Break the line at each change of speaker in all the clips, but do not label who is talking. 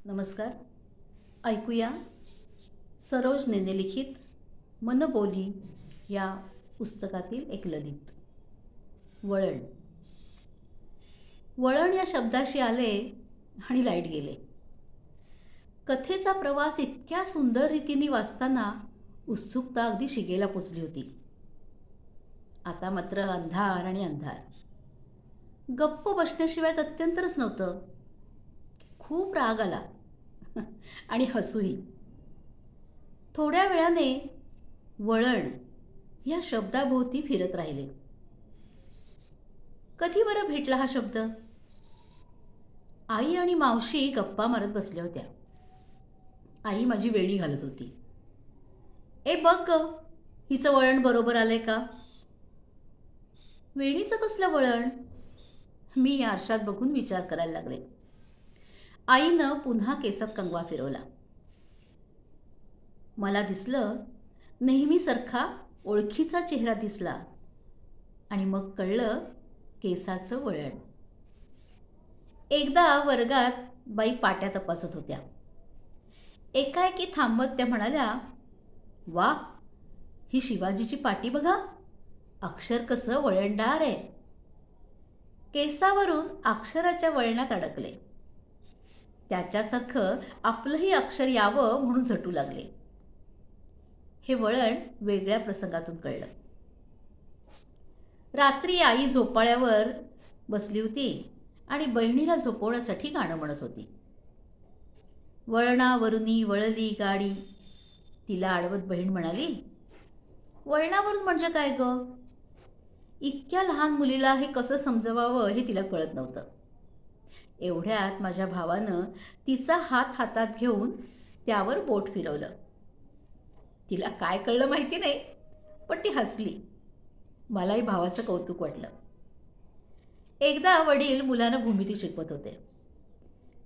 नमस्कार. ऐकूया सरोज नेने लिखित मनबोली या पुस्तकातील एक ललित. वळण. वळण या शब्दाशी आले आणि लाईट गेले. कथेचा प्रवास इतक्या सुंदर रीतीने वाचताना उत्सुकता अगदी शिगेला पोचली होती. आता मात्र अंधार आणि अंधार. गप्प बसण्याशिवाय गत्यंतरच नव्हतं. खूप राग आला आणि हसूही. थोड्या वेळाने वळण या शब्दाभोवती फिरत राहिले. कधी बरं भेटला हा शब्द? आई आणि मावशी गप्पा मारत बसल्या होत्या. आई माझी वेणी घालत होती. ए बघ ग, हिचं वळण बरोबर आलंय का? वेणीचं कसलं वळण? मी आरशात बघून विचार करायला लागले. आईनं पुन्हा केसात कंगवा फिरवला. मला दिसलं नेहमीसारखा ओळखीचा चेहरा दिसला आणि मग कळलं केसाचं वळण. एकदा वर्गात बाई पाट्या तपासत होत्या. एकाएकी थांबत त्या म्हणाल्या, वा, ही शिवाजीची पाटी बघा, अक्षर कसं वळणदार आहे. केसावरून अक्षराच्या वळणात अडकले. त्याच्यासारखं आपलंही अक्षर यावं म्हणून झटू लागले. हे वळण वेगळ्या प्रसंगातून कळलं. रात्री आई झोपाळ्यावर बसली होती आणि बहिणीला झोपवण्यासाठी गाणं म्हणत होती. वळणावरुनी वळली गाडी. तिला आडवत बहीण म्हणाली, वळणावरून म्हणजे काय ग? इतक्या लहान मुलीला हे कसं समजवावं हे तिला कळत नव्हतं. एवढ्यात माझ्या भावानं तिचा हात हातात घेऊन त्यावर बोट फिरवलं. तिला काय कळलं माहिती नाही, पण ती हसली. मलाही भावाचं कौतुक वाटलं. एकदा वडील मुलांना भूमिती शिकवत होते.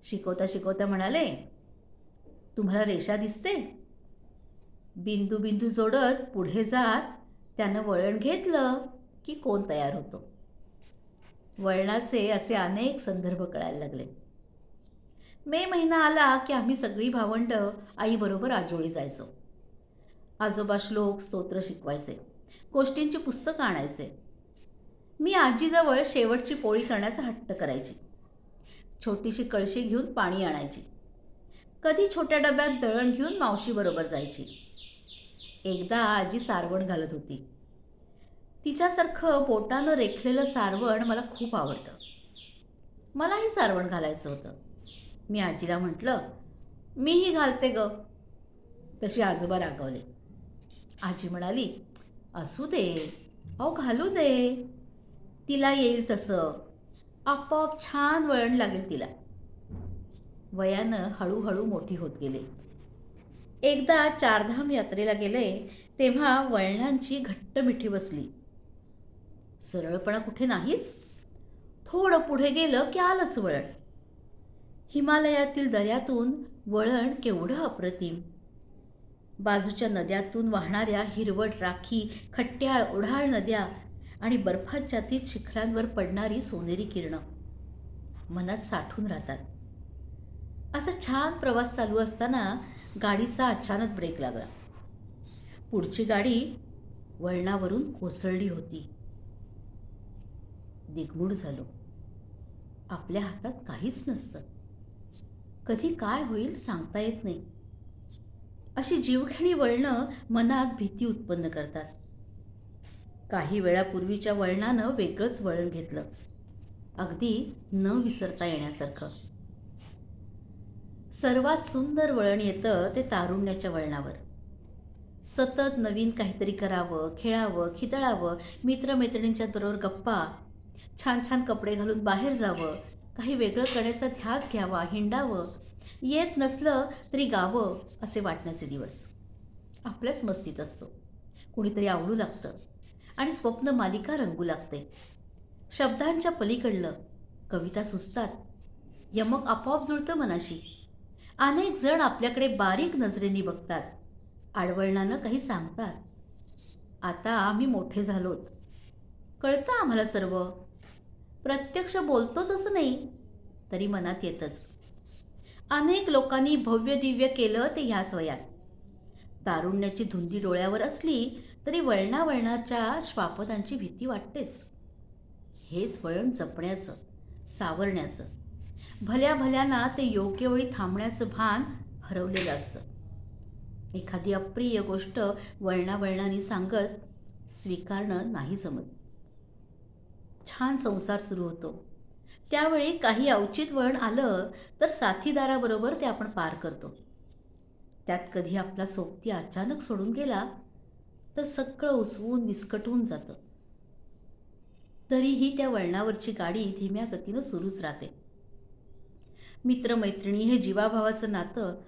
शिकवता शिकवता म्हणाले, तुम्हाला रेषा दिसते? बिंदू बिंदू जोडत पुढे जात त्यानं वळण घेतलं की कोण तयार होतो. वळणाचे असे अनेक संदर्भ कळायला लागले. मे महिना आला की आम्ही सगळी भावंडं आईबरोबर आजोळी जायचो. आजोबा श्लोक स्तोत्र शिकवायचे, गोष्टींची पुस्तकं आणायचे. मी आजीजवळ शेवटची पोळी करण्याचा हट्ट करायची. छोटीशी कळशी घेऊन पाणी आणायची. कधी छोट्या डब्यात दळण घेऊन मावशीबरोबर जायची. एकदा आजी सारवण घालत होती. तिच्यासारखं बोटानं रेखलेलं सारवण मला खूप आवडतं. मलाही सारवण घालायचं होतं. मी आजीला म्हटलं, मीही घालते ग. तशी आजोबा रागवले. आजी म्हणाली, असू दे, अहो घालू दे. तिला येईल तसं, आपोआप छान वळण लागेल तिला. वयानं हळूहळू मोठी होत गेले. एकदा चारधाम यात्रेला गेले तेव्हा वळणांची घट्ट मिठी बसली. सरळपणा कुठे नाहीच. थोडं पुढे गेलं की आलंच वळण. हिमालयातील दऱ्यातून वळण केवढं अप्रतिम. बाजूच्या नद्यातून वाहणाऱ्या हिरवट राखी, खट्याळ ओढाळ नद्या आणि बर्फाच्छादित शिखरांवर पडणारी सोनेरी किरणं मनात साठून राहतात. असा छान प्रवास चालू असताना गाडीचा अचानक ब्रेक लागला. पुढची गाडी वळणावरून कोसळली होती. दिग्मूढ झालो. आपल्या हातात काहीच नसतं. कधी काय होईल सांगता येत नाही. अशी जीवघेणी वळणं मनात भीती उत्पन्न करतात. काही वेळापूर्वीच्या वळणानं वेगळंच वळण घेतलं, अगदी न विसरता येण्यासारखं. सर्वात सुंदर वळण येतं ते तारुण्याच्या वळणावर. सतत नवीन काहीतरी करावं, खेळावं, खिदळावं, मित्रमैत्रिणींच्या बरोबर गप्पा, छान छान कपडे घालून बाहेर जावं, काही वेगळं करण्याचा ध्यास घ्यावा, हिंडावं, येत नसलं तरी गावं असे वाटण्याचे दिवस. आपल्याच मस्तीत असतो. कुणीतरी आवडू लागतं आणि स्वप्न मालिका रंगू लागते. शब्दांच्या पलीकडलं कविता सुचतात. यमक आपोआप जुळतं मनाशी. अनेक जण आपल्याकडे बारीक नजरेने बघतात. आडवळणानं काही सांगतात. आता आम्ही मोठे झालोत. कळतं आम्हाला सर्व. प्रत्यक्ष बोलतोच असं नाही, तरी मनात येतंच. अनेक लोकांनी भव्य दिव्य केलं ते ह्याच वयात. तारुण्याची धुंदी डोळ्यावर असली तरी वळणावळणाच्या श्वापदांची भीती वाटतेच. हेच वळण जपण्याचं, सावरण्याचं. भल्या भल्याना ते योग्य वेळी थांबण्याचं भान हरवलेलं असतं. एखादी अप्रिय गोष्ट वळणावळणाने सांगत स्वीकारणं नाही जमत. छान संसार सुरू होतो. त्यावेळी काही अवचित वळण आलं तर साथीदाराबरोबर ते आपण पार करतो. त्यात कधी आपला सोबती अचानक सोडून गेला तर सगळं उसवून विस्कटून जातं. तरीही त्या वळणावरची गाडी धीम्या गतीनं सुरूच राहते. मित्रमैत्रिणी हे जीवाभावाचं नातं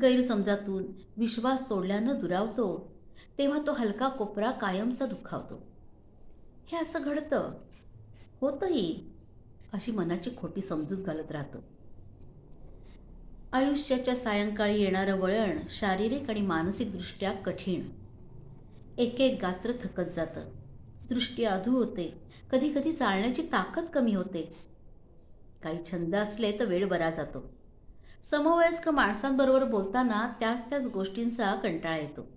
गैरसमजातून, विश्वास तोडल्यानं दुरावतो, तेव्हा तो हलका कोपरा कायमचा दुखावतो. हे असं घडतं, होतंही, अशी मनाची खोटी समजूत घालत राहतो. आयुष्याच्या सायंकाळी येणारं वळण शारीरिक आणि मानसिकदृष्ट्या कठीण. एक एक गात्र थकत जातं, दृष्टी अधू होते, कधी कधी चालण्याची ताकद कमी होते. काही छंद असले तर वेळ बरा जातो. समवयस्क माणसांबरोबर बोलताना त्याच त्याच गोष्टींचा कंटाळा येतो.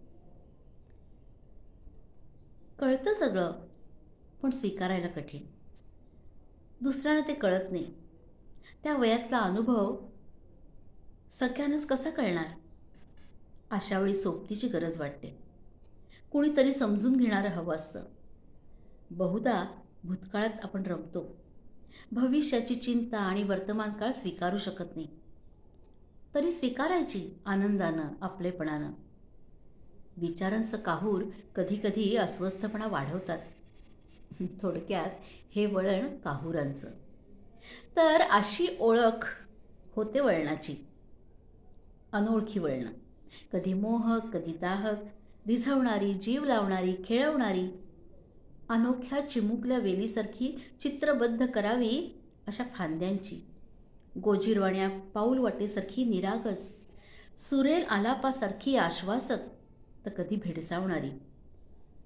कळतं सगळं, पण स्वीकारायला कठीण. दुसऱ्यांना ते कळत नाही. त्या वयातला अनुभव सगळ्यांनाच कसा कळणार? अशावेळी सोबतीची गरज वाटते. कुणीतरी समजून घेणारं हवं असतं. बहुधा भूतकाळात आपण रमतो. भविष्याची चिंता आणि वर्तमानकाळ स्वीकारू शकत नाही. तरी स्वीकारायची आनंदानं, आपलेपणानं. विचारांचं काहूर कधी कधी अस्वस्थपणा वाढवतात. थोडक्यात हे वळण काहुरांचं. तर अशी ओळख होते वळणाची. अनोळखी वळणं, कधी मोहक, कधी दाहक, रिझवणारी, जीव लावणारी, खेळवणारी. अनोख्या चिमुकल्या वेलीसारखी चित्रबद्ध करावी अशा फांद्यांची, गोजीरवाण्या पाऊलवाटेसारखी निरागस, सुरेल आलापासारखी आश्वासक, तर कधी भेडसावणारी.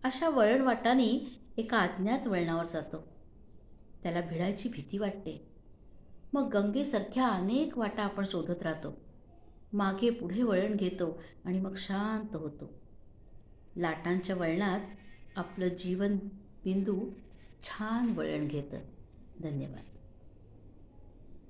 अशा वळणवाटांनी एका अज्ञात वळणावर जातो. त्याला भिडायची भीती वाटते. मग गंगेसारख्या अनेक वाटा आपण शोधत राहतो. मागे पुढे वळण घेतो आणि मग शांत होतो. लाटांच्या वळणात आपलं जीवन बिंदू छान वळण घेतं. धन्यवाद.